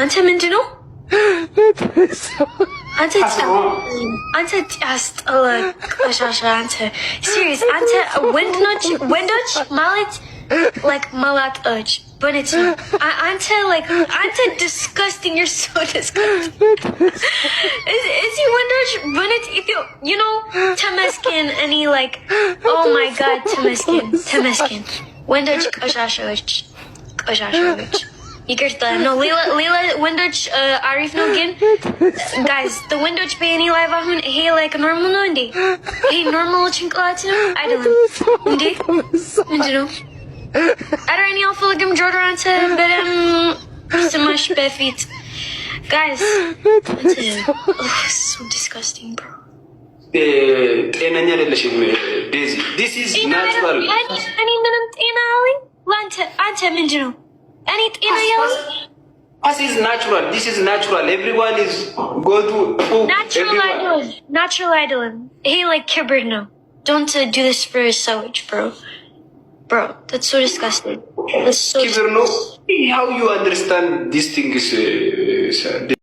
አንተ ምንድን ነው? አንተ ያስጠላ ቆሻሻ አንተ ሲሪየስ አንተ ወንዶች ማለት like መላጦች በእውነት ነው። አንተ disgusting, you're so disgusting. እዚህ ወንዶች በእውነት you know ተመስገን እኔ like oh my god ተመስገን ወንዶች ቆሻሻዎች ይቅርታ ነው። ሌላ ወንዶች አሪፍ ነው ግን ጋይዝ ወንዶች በእኔ ላይቭ አሁን ይሄ ላይክ ኖርማል ነው እንዴ? ይሄ ኖርማል ጭንቅላት ነው አይደለም እንዴ? ምንድን ነው? ኧረ እኔ አልፈልግም ጆሮአንተ በደምብ ስማሽ በፊት ጋይዝ so disgusting bro. ጤነኛ አይደለሽም ዴዚ። this is natural. እኔ ምንም ጤና አለኝ አንተ ምንድን ነው? እኔ ጤና ያለው this is natural. This is natural. Everyone is go to natural አይደለም ይሄ like ክብር ነው. Don't do this for sewage bro, that's so disgusting. That's so ክብር ነው. How you understand these things